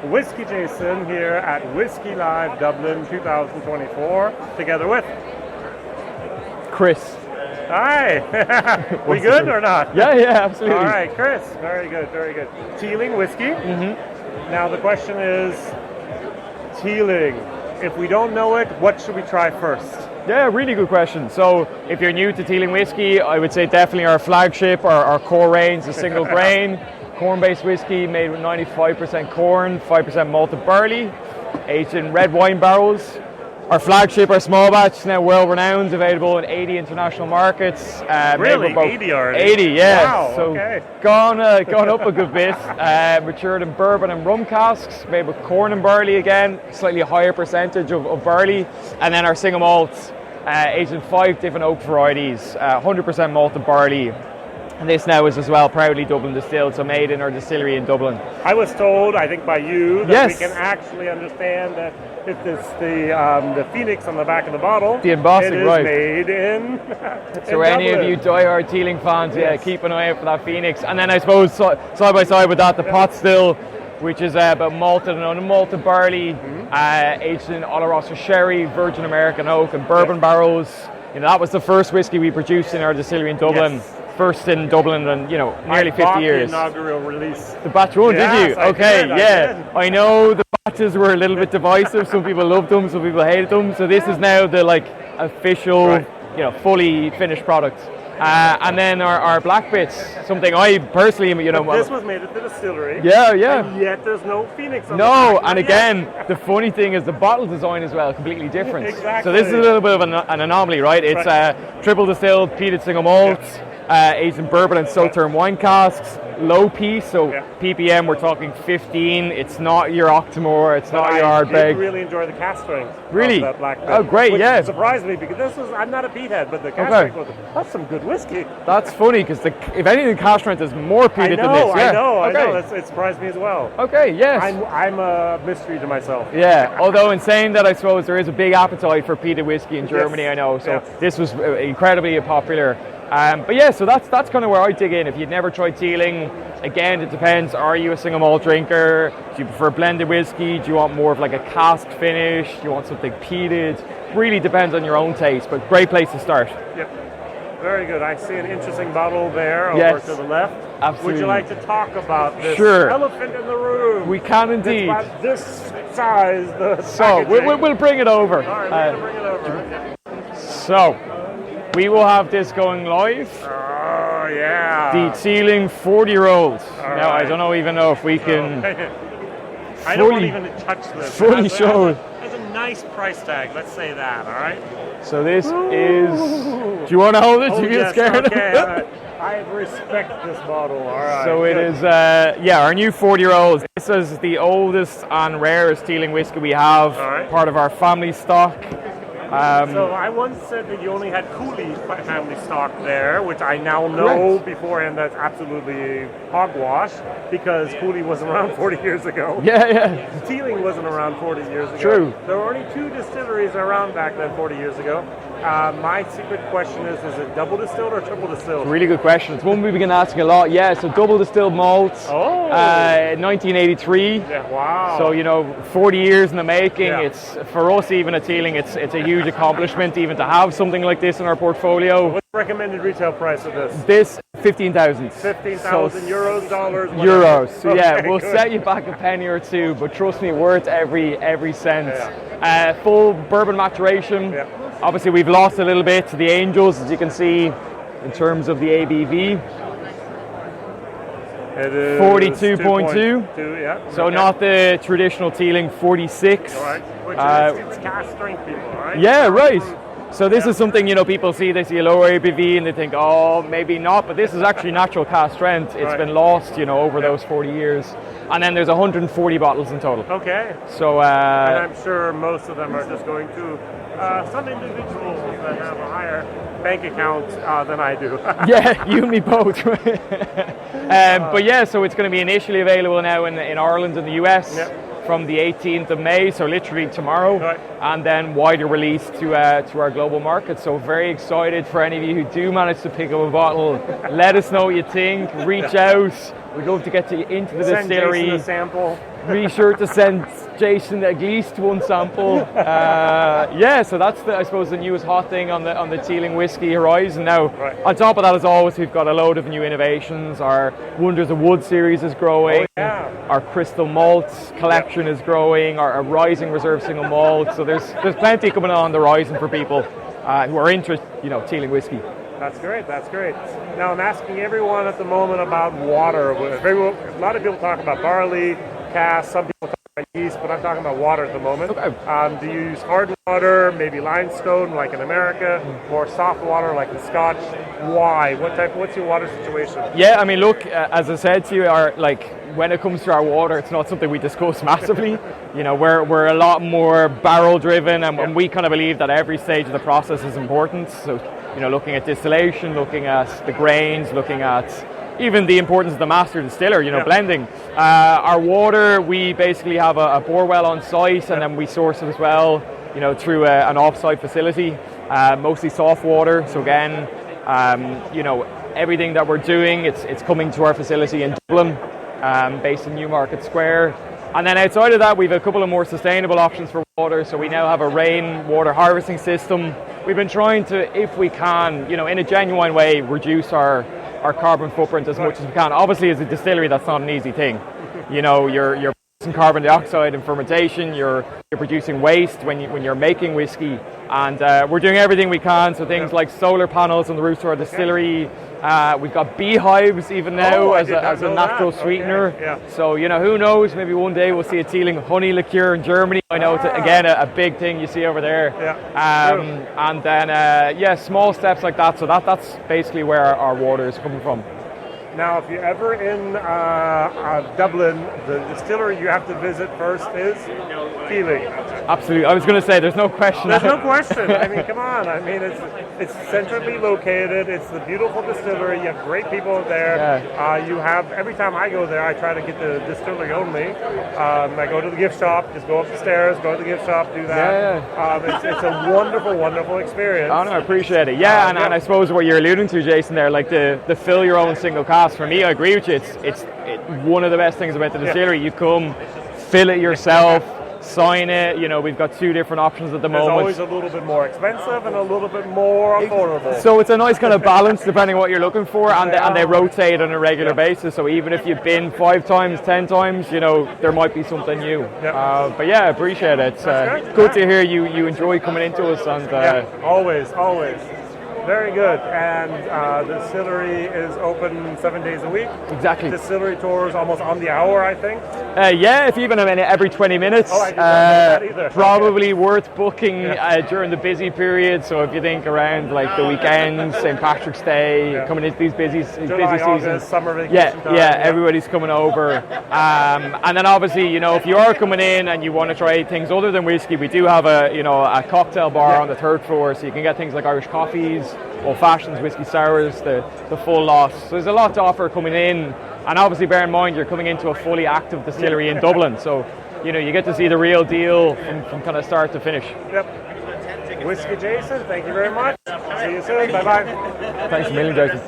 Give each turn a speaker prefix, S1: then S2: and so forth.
S1: WhiskyJason here at Whiskey Live Dublin 2024, together with
S2: Chris.
S1: Hi. We good or not?
S2: Yeah, absolutely.
S1: All right, Chris. Very good, very good. Teeling whiskey.
S2: Mm-hmm.
S1: Now the question is, Teeling. If we don't know it, what should we try first?
S2: Yeah, really good question. So if you're new to Teeling whiskey, I would say definitely our flagship, our core range, the single grain, corn-based whiskey made with 95% corn, 5% malted barley, aged in red wine barrels. Our flagship, our small batch, is now world-renowned, available in 80 international markets.
S1: Really? 80 already?
S2: 80, yeah.
S1: Wow,
S2: so
S1: okay.
S2: gone up a good bit. Matured in bourbon and rum casks, made with corn and barley again, slightly higher percentage of barley. And then our single malts, aged in 5 different oak varieties, 100% malted barley. And this now is as well proudly Dublin distilled, so made in our distillery in Dublin.
S1: I was told, I think by you, that
S2: Yes.
S1: we can actually understand that if it's the phoenix on the back of the bottle,
S2: The embossing,
S1: it is
S2: right.
S1: made in
S2: So
S1: in
S2: any of
S1: Dublin.
S2: you diehard Teeling fans, yeah,
S1: Yes.
S2: keep an eye out for that phoenix. And then I suppose side by side with that, the pot still, which is about malted and unmalted barley, aged in Oloroso sherry, virgin American oak, and bourbon barrels. You know, that was the first whiskey we produced in our distillery in Dublin.
S1: Yes.
S2: First in Dublin in, nearly
S1: I
S2: 50
S1: bought
S2: years.
S1: The inaugural release.
S2: The batch one,
S1: Yes,
S2: did you?
S1: I
S2: Okay,
S1: did, I
S2: yeah.
S1: did.
S2: I know the batches were a little bit divisive. Some people loved them, some people hated them. So this is now the official,
S1: Right.
S2: fully finished product. And then our black bits, something I personally,
S1: But this was made at the distillery.
S2: yeah.
S1: And yet there's no phoenix on the
S2: No,
S1: back.
S2: and
S1: Not
S2: again,
S1: yet.
S2: the funny thing is the bottle design as well, completely different.
S1: Exactly.
S2: So this is a little bit of an anomaly, right? It's
S1: Right.
S2: triple distilled, peated single malts, aged in bourbon and Sauternes wine casks, low P, so
S1: Yeah.
S2: ppm we're talking 15. It's not your Octomore, it's not your
S1: I did
S2: Ardbeg.
S1: really enjoy the cast strength.
S2: Really?
S1: Of that black
S2: Oh, great,
S1: which
S2: yeah.
S1: surprised me because I'm not a peathead, but the cast
S2: Okay.
S1: strength was, that's some good whiskey.
S2: That's funny because if anything, cask strength is more peated than this.
S1: I
S2: Yeah.
S1: know.
S2: Okay.
S1: It surprised me as well.
S2: Okay. Yes.
S1: I'm a mystery to myself.
S2: Yeah, although in saying that, I suppose there is a big appetite for peated whiskey in Germany,
S1: Yes.
S2: I know, so
S1: Yeah.
S2: this was incredibly popular. But yeah, so that's kind of where I dig in. If you'd never tried Teeling, again, it depends. Are you a single malt drinker? Do you prefer blended whiskey? Do you want more of like a cask finish? Do you want something peated? Really depends on your own taste, but great place to start.
S1: Yep. Very good. I see an interesting bottle there over
S2: Yes.
S1: to the left.
S2: Absolutely.
S1: Would you like to talk about this
S2: Sure.
S1: elephant in the room?
S2: We can indeed.
S1: It's about this size, the
S2: So
S1: packaging.
S2: we'll bring it over.
S1: All right, we're going to bring it over.
S2: So we will have this going live.
S1: Oh, yeah.
S2: The Teeling 40-year-old.
S1: All
S2: Now, I
S1: right.
S2: don't even know if we can
S1: I don't want
S2: fully-
S1: even to touch this.
S2: fully
S1: It has
S2: show it.
S1: There's a nice price tag, let's say that, all right?
S2: So this is. Do you want to hold it? Do you feel
S1: yes,
S2: scared?
S1: okay. All right. I respect this bottle, all right.
S2: So it
S1: good.
S2: is, our new 40-year-old. This is the oldest and rarest Teeling whiskey we have,
S1: All right.
S2: part of our family stock.
S1: So I once said that you only had Cooley family stock there, which I now know
S2: Correct.
S1: beforehand that's absolutely hogwash because Cooley wasn't around 40 years ago.
S2: Yeah.
S1: Teeling wasn't around 40 years ago.
S2: True.
S1: There were only 2 distilleries around back then 40 years ago. My secret question is it double distilled or triple distilled?
S2: Really good question. It's one we've been asking a lot. Yeah, so double distilled malts.
S1: Oh.
S2: 1983.
S1: Yeah, wow.
S2: So 40 years in the making.
S1: Yeah.
S2: It's for us even at Teeling. It's a huge accomplishment even to have something like this in our portfolio.
S1: What's the recommended retail price of this?
S2: This 15,000.
S1: 15,000 euros, dollars, whatever.
S2: Euros. So yeah,
S1: Okay,
S2: we'll
S1: good.
S2: set you back a penny or two, but trust me, worth every cent. Full bourbon maturation.
S1: Yeah.
S2: Obviously, we've lost a little bit to the Angels, as you can see, in terms of the ABV.
S1: It is
S2: 42.2.
S1: 2.2, yeah.
S2: So
S1: Okay.
S2: not the traditional Teeling 46.
S1: All right. Which is it's cast strength people, all right?
S2: Yeah, right. So this is something, people see, they see a lower ABV and they think, oh, maybe not, but this is actually natural cask strength. It's
S1: Right.
S2: been lost, over those 40 years. And then there's 140 bottles in total.
S1: Okay.
S2: So,
S1: And I'm sure most of them are just going to some individuals that have a higher bank account than I do.
S2: yeah, you and me both. But yeah, so it's going to be initially available now in Ireland and the US.
S1: Yep.
S2: From the 18th of May, so literally tomorrow,
S1: Right.
S2: and then wider release to our global market. So very excited for any of you who do manage to pick up a bottle. Let us know what you think. Reach out. We'd love to get you into the
S1: Send
S2: distillery.
S1: Jason a sample.
S2: be sure to send Jason at least one sample. Yeah, so that's I suppose the newest hot thing on the Teeling whiskey horizon. Now, on top of that, as always, we've got a load of new innovations. Our Wonders of Wood series is growing. Our Crystal Malts collection is growing. Our Rising Reserve Single Malt. So there's plenty coming on the horizon for people who are interested, Teeling whiskey.
S1: That's great. That's great. Now I'm asking everyone at the moment about water. A lot of people talk about barley, cask. Some people talk about yeast, but I'm talking about water at the moment.
S2: Okay.
S1: Do you use hard water, maybe limestone, like in America, or soft water, like in Scotch? Why? What's your water situation?
S2: Yeah, I mean, look, as I said to you, when it comes to our water, it's not something we discuss massively. We're a lot more barrel driven, and we kind of believe that every stage of the process is important. So, looking at distillation, looking at the grains, looking at even the importance of the master distiller, blending. Our water, we basically have a bore well on site, and then we source it as well, through an off-site facility, mostly soft water. So again, everything that we're doing, it's coming to our facility in Dublin, based in Newmarket Square. And then outside of that, we have a couple of more sustainable options for water. So we now have a rain water harvesting system. We've been trying to, if we can, in a genuine way, reduce our carbon footprint as much as we can. Obviously, as a distillery, that's not an easy thing. You're producing carbon dioxide in fermentation. You're producing waste when you're making whiskey, and we're doing everything we can. So things like solar panels on the roofs of our distillery. We've got beehives even now as a natural sweetener.
S1: Okay.
S2: So who knows? Maybe one day we'll see a Teeling honey liqueur in Germany. I know it's again a big thing you see over there. And then small steps like that. So that's basically where our water is coming from.
S1: Now, if you're ever in Dublin, the distillery you have to visit first is Teeling.
S2: Absolutely. I was going to say, there's no question.
S1: There's no question. I mean, come on. I mean, it's centrally located. It's the beautiful distillery. You have great people there. You have, every time I go there, I try to get the distillery only. I go to the gift shop, just go up the stairs, go to the gift shop, do that. It's a wonderful, wonderful experience.
S2: Oh, no, I appreciate it. And I suppose what you're alluding to, Jason, there, like the fill your own single cask. For me, I agree with you. It's one of the best things about the distillery. You come, fill it yourself, sign it. We've got two different options at the moment.
S1: There's always a little bit more expensive and a little bit more affordable.
S2: So it's a nice kind of balance depending on what you're looking for, and they rotate on a regular basis. So even if you've been 5 times, 10 times, there might be something new. But I appreciate it. It's good to hear you enjoy coming into us. And
S1: always. Very good. And the distillery is open 7 days a week.
S2: Exactly.
S1: Distillery tours almost on the hour, I think.
S2: If even a minute every 20 minutes.
S1: I didn't know that either.
S2: Probably worth booking during the busy period. So if you think around like the weekends, St. Patrick's Day, coming into these busy seasons.
S1: August, summer vacation time.
S2: Everybody's coming over. And then obviously, if you are coming in and you want to try things other than whiskey, we do have a cocktail bar on the 3rd floor, so you can get things like Irish coffees, old fashions, whiskey sours, the full lot. So there's a lot to offer coming in, and obviously bear in mind you're coming into a fully active distillery in Dublin, so you get to see the real deal from kind of start to finish.
S1: WhiskyJason, thank you very much. See you soon. Bye bye.
S2: Thanks a million, Jason.